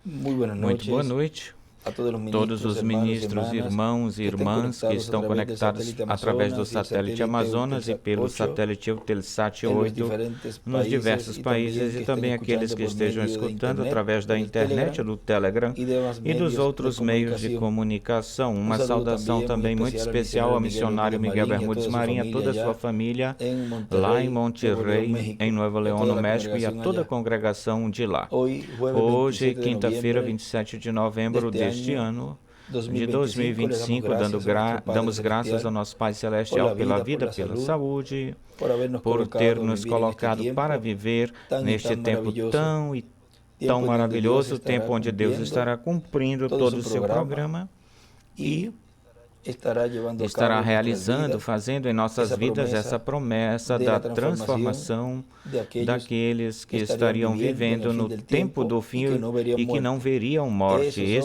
Muito boa noite a todos os ministros, irmãos e irmãs que estão conectados através do satélite Amazonas e pelo satélite Eutelsat 8 nos diversos países e também aqueles que estejam escutando através da internet, do Telegram e dos outros meios de comunicação. Uma saudação também muito especial ao missionário Miguel Bermúdez Marinho, a toda a sua família lá em Monterrey, em Nuevo León, no México, e a toda a congregação de lá. Hoje, quinta-feira, 27 de novembro deste ano de 2025, damos graças ao nosso Pai Celestial pela vida, pela saúde, por ter nos colocado para viver neste tempo tão maravilhoso, tempo onde Deus estará cumprindo todo o seu programa e estará realizando, fazendo em nossas vidas essa promessa da transformação daqueles que estariam vivendo no tempo do fim e que não veriam morte.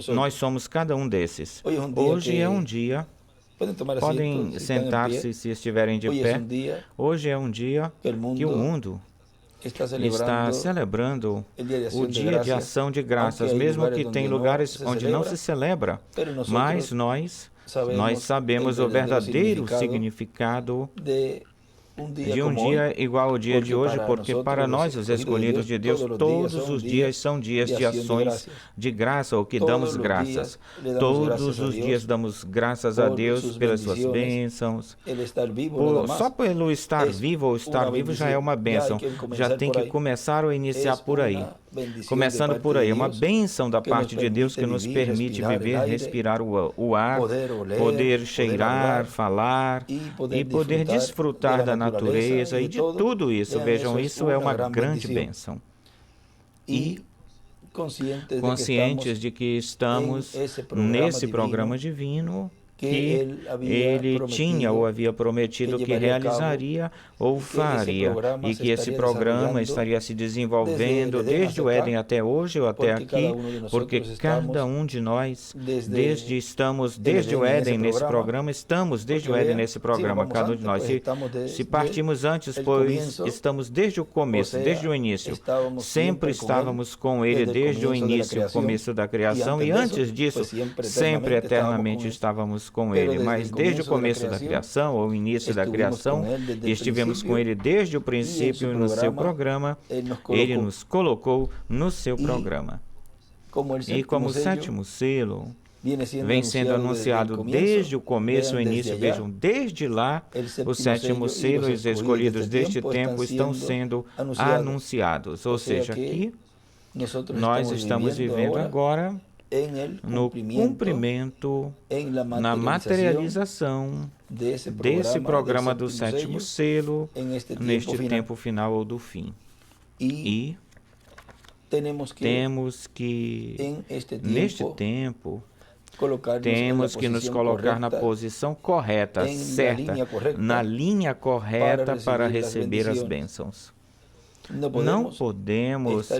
Nós somos cada um desses. Hoje é um dia, podem sentar-se se estiverem de pé. Hoje é um dia que o mundo está celebrando o Dia de Ação de Graças, mesmo que tem lugares onde não se celebra, mas nós sabemos o verdadeiro significado de um dia igual ao dia de hoje, porque para nós, os escolhidos de Deus, todos os dias são dias de ações de graça, ou que damos graças. Todos os dias damos graças a Deus pelas suas bênçãos. Só pelo estar vivo ou estar vivo já é uma bênção. Já tem que começar ou iniciar por aí. Começando por aí, uma bênção da parte de Deus que nos permite viver, respirar o ar, poder cheirar, falar e poder desfrutar da natureza e de tudo isso. Vejam, isso é uma grande bênção. E conscientes de que estamos nesse programa divino que ele tinha ou havia prometido que realizaria ou faria, e que esse programa estaria se desenvolvendo desde o Éden até hoje ou até aqui, porque cada um de nós, desde o Éden nesse programa, estamos desde o Éden nesse programa, cada um de nós. Se partimos antes, pois estamos desde o começo, desde o início. Sempre estávamos com ele desde o início, o começo da criação, e antes disso, sempre eternamente estávamos com ele, mas desde o começo da criação, ou início da criação, estivemos com ele desde o princípio no seu programa, ele nos colocou no seu programa. E como o sétimo selo vem sendo anunciado desde o começo, o início, vejam, desde lá, o sétimo selo e os escolhidos deste tempo estão sendo anunciados, ou seja, aqui nós estamos vivendo agora no cumprimento, na materialização desse programa do sétimo selo, neste tempo final ou do fim. E temos que, neste tempo, temos que nos colocar na posição correta, certa, na linha correta para receber as bênçãos. Não podemos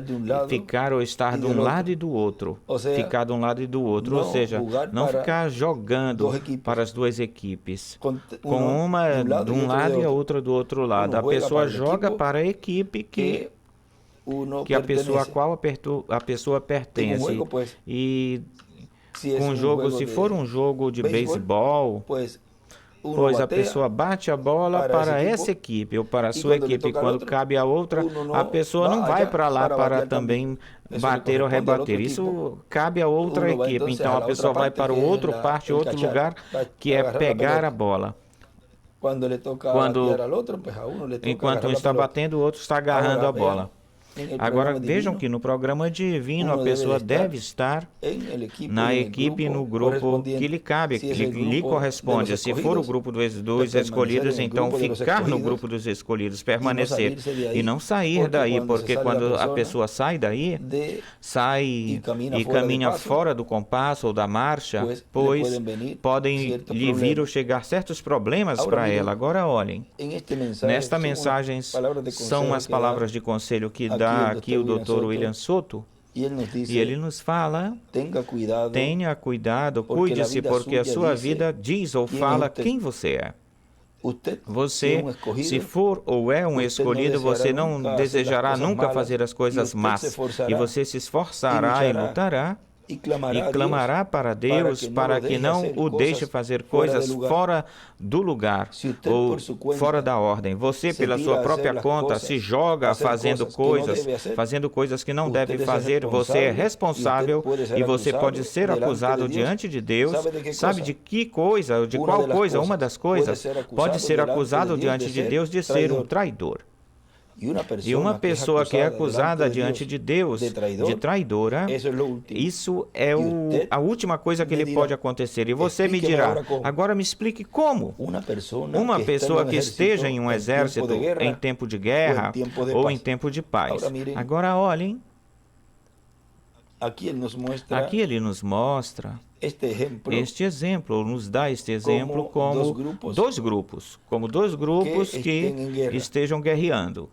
ficar ou estar de um lado e do outro, ficar de um lado e do outro, ou seja, não ficar jogando para as duas equipes, com uma de um lado e a outra do outro lado. A pessoa joga para a equipe que a pessoa a qual a pessoa pertence. E com jogo, se for um jogo de beisebol, pois a pessoa bate a bola para essa equipe ou para a sua equipe. Quando cabe a outra, a pessoa não vai para lá para também bater ou rebater. Isso cabe a outra equipe. Então a pessoa vai para o outro lugar, que é pegar a bola. Enquanto um está batendo, o outro está agarrando a bola. Agora vejam que no programa divino a pessoa deve estar na equipe, no grupo que lhe cabe, que lhe corresponde. Se for o grupo dos escolhidos, então ficar no grupo dos escolhidos, permanecer e não sair daí, porque quando a pessoa sai daí, sai e caminha fora do compasso ou da marcha, pois podem lhe vir ou chegar certos problemas para ela. Agora olhem, nesta mensagem são as palavras de conselho que dá aqui o Dr. William Soto, e ele nos fala: tenha cuidado, cuide-se, porque a sua vida diz ou fala quem você é. Você, se for ou é um escolhido, você não desejará nunca fazer as coisas más, e você se esforçará e lutará e clamará para Deus para que não o deixe fazer coisas fora do lugar ou fora da ordem. Você, pela sua própria conta, se joga fazendo coisas que não deve fazer. Você é responsável e você pode ser acusado diante de Deus. Sabe de que coisa, de qual coisa? Uma das coisas pode ser acusado diante de Deus de ser um traidor. E uma pessoa que é acusada diante de Deus de traidora, isso é a última coisa que lhe pode acontecer. E você me dirá, agora me explique como. Uma pessoa que esteja em um exército em tempo de guerra ou em tempo de paz. Agora olhem, aqui ele nos mostra este exemplo, nos dá este exemplo como dois grupos que estejam guerreando.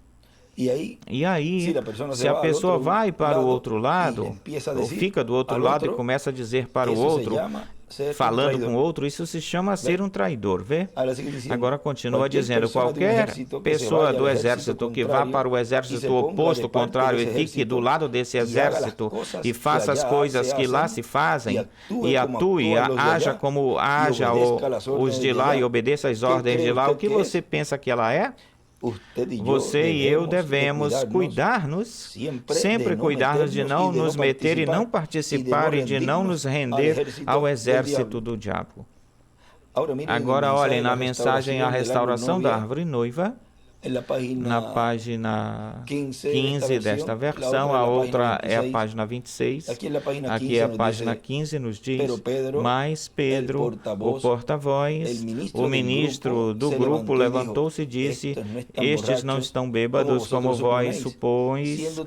E aí, se a pessoa vai para o outro lado, ou fica do outro lado e começa a dizer para o outro, falando com o outro, isso se chama ser um traidor, vê? Agora continua dizendo, qualquer pessoa do exército que vá para o exército oposto, contrário, e fique do lado desse exército e faça as coisas que lá se fazem, e atue, haja como haja os de lá e obedeça às ordens de lá, o que você pensa que ela é? Você e eu devemos sempre cuidar-nos de não nos meter e não participar e de não nos render ao exército do diabo. Agora olhem na mensagem A Restauração da Árvore Noiva, na página 15 desta versão, a outra é a página 26, aqui é a página 15, nos diz, mas Pedro, o porta-voz, o ministro do grupo, levantou-se e disse, estes não estão bêbados como vós supondes,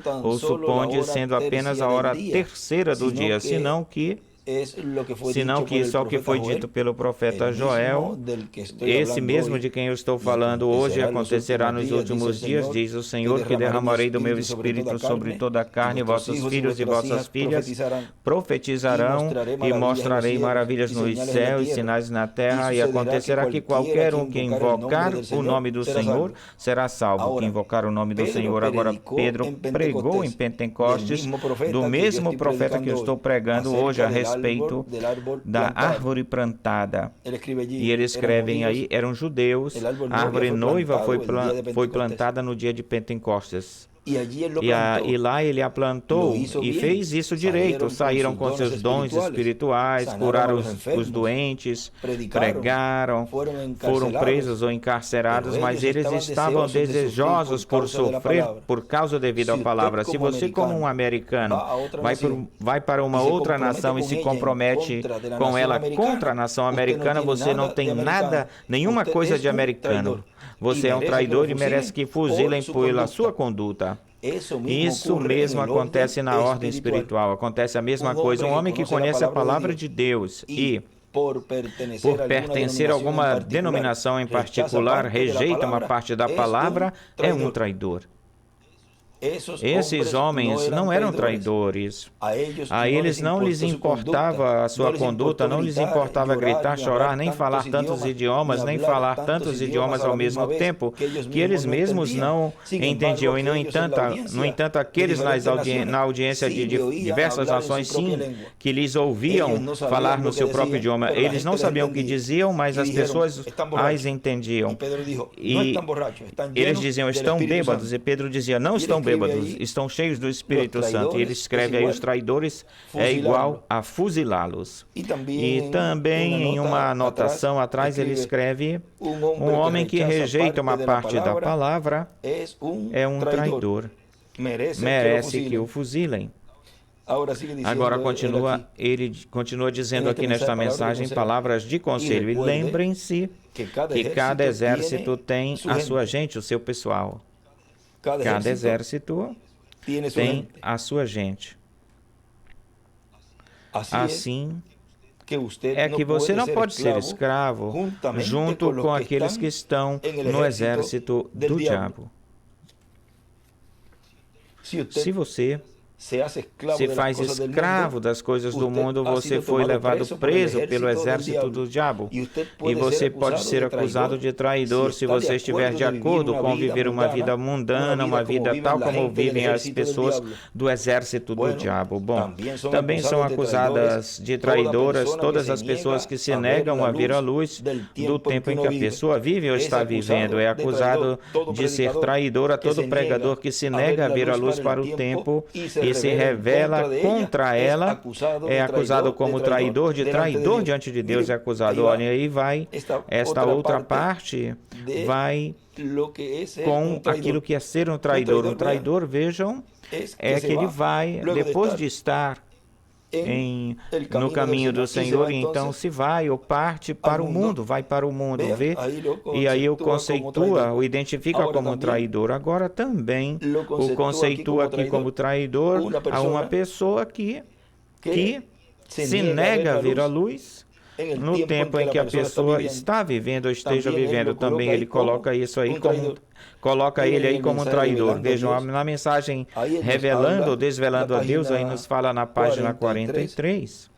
sendo apenas a hora terceira do dia, senão que isso é o que foi dito pelo profeta Joel, esse mesmo de quem eu estou falando hoje acontecerá nos últimos dias, diz o Senhor, que derramarei do meu espírito sobre toda a carne, vossos filhos e vossas filhas profetizarão e mostrarei maravilhas nos céus e sinais na terra, e acontecerá que qualquer um que invocar o nome do Senhor será salvo. Que invocar o nome do Senhor. Agora Pedro pregou em Pentecostes do mesmo profeta que eu estou pregando hoje a respeito da árvore plantada. E eles escrevem aí, eram judeus, a árvore noiva foi plantada no dia de Pentecostes. E lá ele a plantou e fez isso direito. Saíram com seus dons espirituais, curaram os doentes, pregaram, foram presos ou encarcerados, mas eles estavam desejosos por sofrer por causa devido à palavra. Se você, como um americano, vai para uma outra nação e se compromete com ela contra a nação americana, você não tem nenhuma coisa de americano. Você é um traidor e merece que fuzilem pela sua conduta. Isso mesmo acontece na ordem espiritual. Acontece a mesma coisa. Um homem que conhece a palavra de Deus e, por pertencer a alguma denominação em particular, rejeita uma parte da palavra, é um traidor. Esses homens não eram traidores. A eles não lhes importava a sua conduta, não lhes importava gritar, chorar, nem falar tantos idiomas, ao mesmo tempo, que eles mesmos não entendiam. E, no entanto, aqueles na audiência de diversas nações, sim, que lhes ouviam falar no seu próprio idioma. Eles não sabiam o que diziam, mas as pessoas as entendiam. E eles diziam, estão bêbados. E Pedro dizia, não estão bêbados, estão cheios do Espírito Santo. E ele escreve aí, os traidores é igual a fuzilá-los. E também em uma anotação atrás ele escreve, um homem que rejeita uma parte da palavra é um traidor, merece que o fuzilem. Agora ele continua dizendo aqui nesta mensagem palavras de conselho. E lembrem-se que cada exército tem a sua gente, o seu pessoal. Cada exército tem a sua gente. Assim é que você não pode ser escravo junto com aqueles que estão no exército do diabo. Se você se faz escravo das coisas do mundo, você foi levado preso pelo exército do diabo. E você pode ser acusado de traidor se você estiver de acordo com viver uma vida mundana, uma vida tal como vivem as pessoas do exército do diabo. Bom, também são acusadas de traidoras todas as pessoas que se negam a vir à luz do tempo em que a pessoa vive ou está vivendo. É acusado de ser traidor a todo pregador que se nega a vir à luz para o tempo e se revela contra ela, é acusado como traidor diante de Deus, é acusado. Olha, aí vai, esta outra parte vai com aquilo que é ser um traidor. Um traidor, vejam, é que ele vai, depois de estar no caminho do Senhor, e então se vai ou parte para o mundo, vai para o mundo, vê? E aí o conceitua, o identifica como um traidor. Agora também o conceitua aqui como traidor a uma pessoa que se nega a vir à luz no tempo em que a pessoa está vivendo ou esteja vivendo. Também ele coloca isso aí como... Coloca ele aí como um traidor. Vejam, na mensagem Revelando ou Desvelando a Deus, aí nos fala na página 43,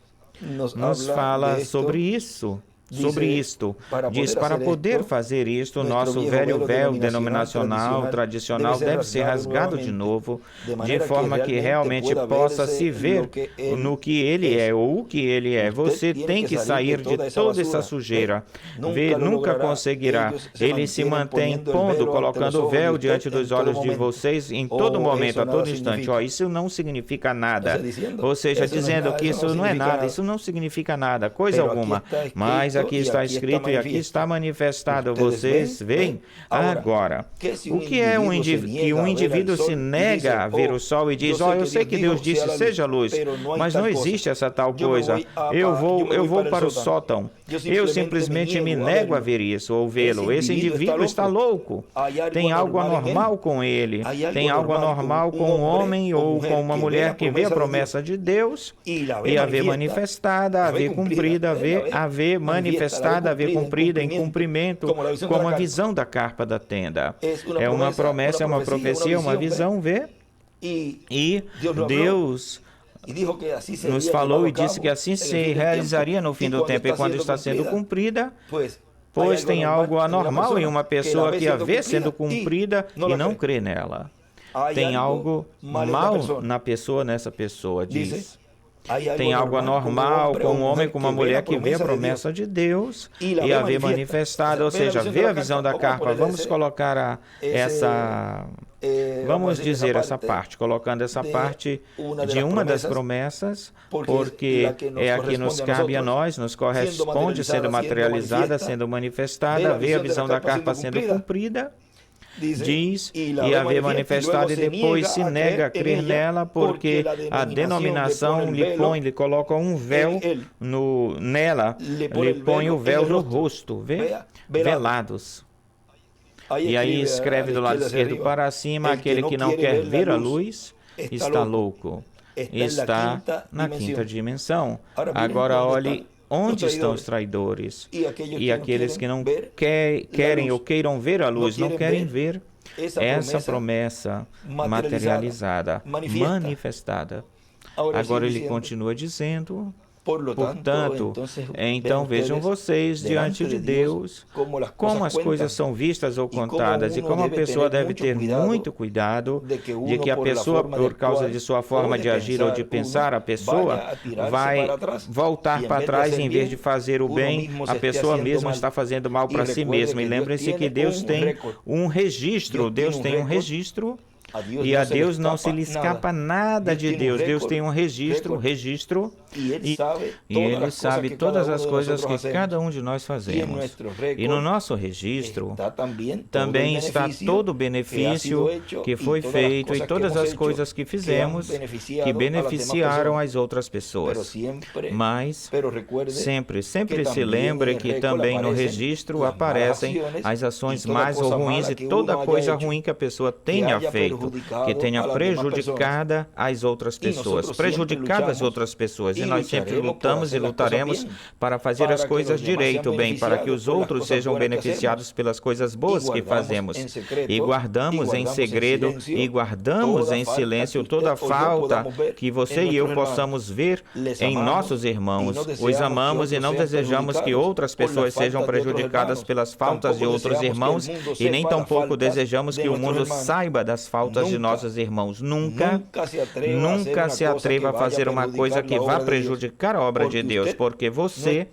nos fala sobre isso. Sobre isto, diz, para poder fazer isto, o nosso velho véu denominacional, tradicional, deve ser rasgado de novo, de forma que realmente possa se ver no que ele é ou o que ele é. Você tem que sair de toda essa sujeira. Nunca conseguirá. Ele se mantém pondo, colocando o véu diante dos olhos de vocês em todo momento, a todo instante. Isso não significa nada. Ou seja, dizendo que isso não é nada, isso não significa nada, coisa alguma. Mas aqui está escrito e aqui está manifestado. Vocês veem agora o que é um indivíduo, que um indivíduo se nega a ver o sol e diz: eu sei que Deus disse seja luz, mas não existe essa tal coisa. Eu vou para o sótão. Eu simplesmente me nego a ver isso ou vê-lo. Esse indivíduo está louco. Tem algo anormal com ele. Tem algo anormal com um homem ou com uma mulher que vê a promessa de Deus e a vê manifestada, a vê cumprida, a vê manifestada, a ver cumprida em cumprimento, como a visão da carpa da tenda. É uma promessa, é uma profecia, é uma visão, vê? E Deus nos falou e disse que assim se realizaria no fim do tempo. E quando está sendo cumprida, pois tem algo anormal em uma pessoa que a vê sendo cumprida e não crê nela. Tem algo mal na pessoa, nessa pessoa, diz. Tem algo anormal com um homem, com uma mulher que vê a promessa de Deus e a vê manifestada, ou seja, vê a visão da carpa. Vamos colocar vamos dizer essa parte, colocando essa parte de uma das promessas, porque é a que nos cabe a nós, nos corresponde, sendo materializada, sendo manifestada, vê a visão da carpa sendo cumprida. Diz, e a vê manifestada, e depois se nega a crer nela, porque a denominação lhe coloca um véu nela, lhe põe o véu no rosto, velados. E aí escreve do lado esquerdo para cima: aquele que não quer ver a luz está louco, está na quinta dimensão. Agora olhe onde estão os traidores e aqueles que não querem ou queiram ver a luz, não querem ver essa promessa materializada, manifestada. Agora ele continua dizendo: portanto, então vejam vocês diante de Deus como as coisas são vistas ou contadas e como a pessoa deve ter muito cuidado de que a pessoa, por causa de sua forma de agir ou de pensar, a pessoa vai voltar para trás em vez de fazer o bem, a pessoa mesma está fazendo mal para si mesma. E lembrem-se que Deus tem um registro, e a Deus não se lhe escapa nada de Deus. Deus tem um registro, e Ele sabe todas as coisas que cada um de nós fazemos. E no nosso registro também está todo o benefício que foi feito e todas as coisas que fizemos que beneficiaram as outras pessoas. Mas sempre se lembre que também no registro aparecem as ações mais ou ruins e toda coisa ruim que a pessoa tenha feito, que tenha prejudicado as outras pessoas, nós sempre lutamos e lutaremos para fazer as coisas direito, bem, para que os outros sejam beneficiados pelas coisas boas que fazemos. E guardamos em segredo e guardamos em silêncio toda falta que você e eu possamos ver em nossos irmãos. Os amamos e não desejamos que outras pessoas sejam prejudicadas pelas faltas de outros irmãos e nem tampouco desejamos que o mundo saiba das faltas de nossos irmãos. Nunca se atreva a fazer uma coisa que vá prejudicar a obra de Deus, porque você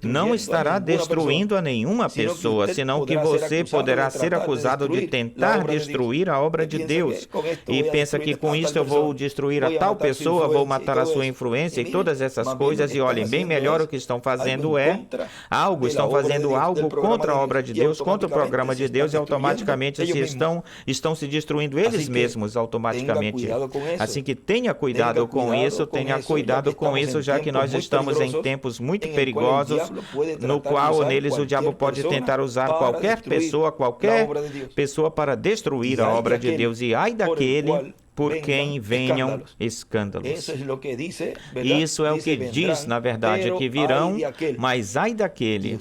não estará destruindo a nenhuma pessoa, senão que você poderá ser acusado de tentar destruir a obra de Deus. E pensa que com isso eu vou destruir a tal pessoa, vou matar a sua influência e todas essas coisas. E olhem, bem melhor o que estão fazendo estão fazendo algo contra a obra de Deus, contra o programa de Deus, e automaticamente estão se destruindo eles mesmos automaticamente. Assim que tenha cuidado com isso, já que nós estamos em tempos muito perigosos, no qual neles o diabo pode tentar usar qualquer pessoa para destruir a obra de Deus. E ai daquele por quem venham escândalos. Isso é o que diz, na verdade, que virão, mas ai daquele,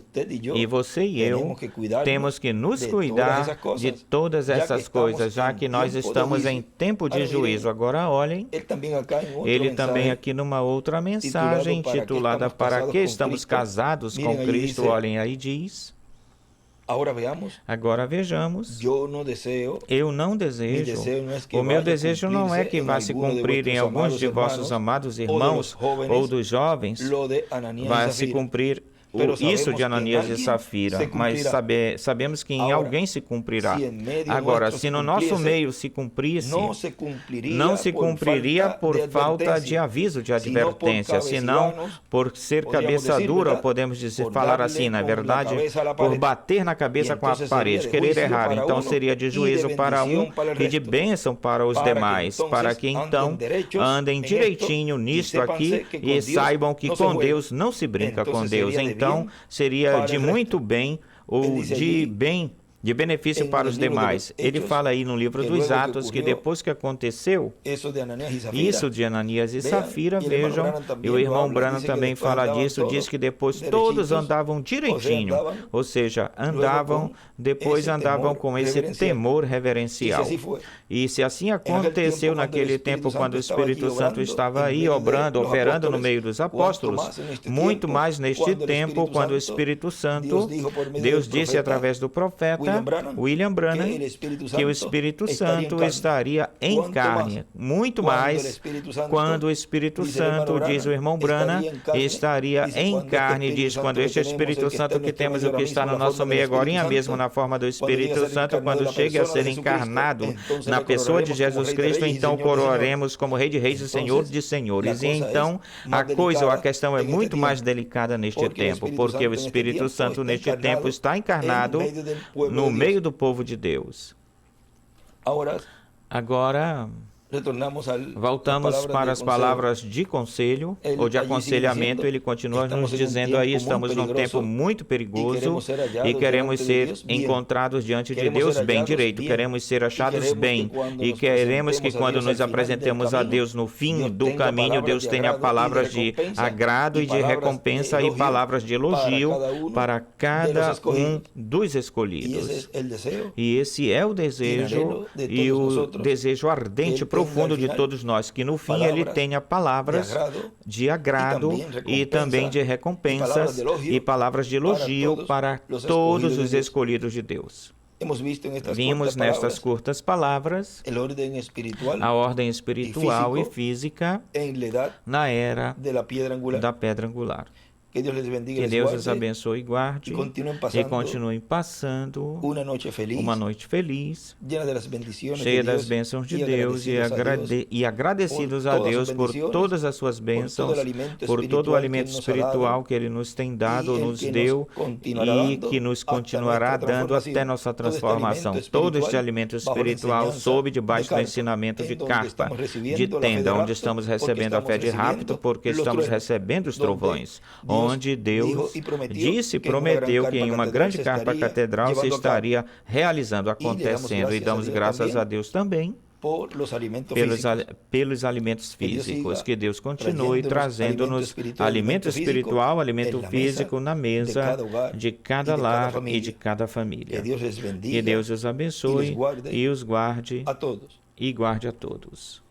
e você e eu temos que nos cuidar de todas essas coisas, já que nós estamos em tempo de juízo. Agora olhem, ele também aqui numa outra mensagem, intitulada Para que estamos casados com Cristo, olhem aí, diz... Agora vejamos. Eu não desejo. O meu desejo não é que vá se cumprir em alguns de vossos amados irmãos ou dos jovens, vá se cumprir isso de Ananias e Safira, mas sabemos que em alguém se cumprirá. Agora, se no nosso meio se cumprisse, não se cumpriria por falta de aviso, de advertência, senão por ser cabeça dura, podemos falar assim, na verdade, por bater na cabeça com a parede, querer errar. Então seria de juízo para um e de bênção para os demais, para que então andem direitinho nisto aqui e saibam que com Deus não se brinca com Deus. Então, seria de muito bem ou de benefício para os demais. Ele fala aí no livro dos Atos que depois que aconteceu isso de Ananias e Safira, vejam, e o irmão Branham também fala disso, diz que depois todos andavam direitinho, ou seja, depois andavam com esse temor reverencial. E se assim aconteceu naquele tempo, quando o Espírito Santo estava aí operando no meio dos apóstolos, muito mais neste tempo, quando o Espírito Santo, Deus disse através do profeta William Branham que o Espírito Santo estaria em carne. Muito mais quando o Espírito Santo, diz o irmão Branham, estaria em carne, diz quando este Espírito Santo que temos, o que está no nosso meio agora, mesmo na forma do Espírito Santo, quando chega a ser encarnado na pessoa de Jesus Cristo, então coroaremos como Rei de Reis e Senhor de Senhores. E então a questão é muito mais delicada neste tempo, porque o Espírito Santo neste tempo está encarnado no meio do povo de Deus. Agora, voltamos para as palavras de conselho ou de aconselhamento. Ele continua nos dizendo aí, estamos num tempo muito perigoso e queremos ser encontrados diante de Deus bem direito, queremos ser achados bem e queremos que quando nos apresentemos a Deus no fim do caminho, Deus tenha palavras de agrado e de recompensa e palavras de elogio para cada um dos escolhidos. E esse é o desejo e o desejo ardente profundo de todos nós, que no fim ele tenha palavras de agrado e também de recompensas e palavras de elogio para todos os escolhidos de Deus. Vimos nestas curtas palavras a ordem espiritual e física na era da pedra angular. Que Deus os abençoe e guarde e continuem passando uma noite feliz, cheia das bênçãos de Deus e agradecidos a Deus por todas as suas bênçãos, por todo o alimento espiritual que Ele nos tem dado, nos deu e que nos continuará dando até nossa transformação. Todo este alimento espiritual sob debaixo do ensinamento de carpa, de tenda, onde estamos recebendo a fé de rapto, porque estamos recebendo os trovões, onde Deus disse e prometeu que em uma grande carpa catedral se estaria realizando, acontecendo, e damos graças a Deus também pelos alimentos físicos. Que Deus continue trazendo-nos alimento espiritual, alimento físico na mesa de cada lar e de cada família. Que Deus os abençoe e os guarde e guarde a todos.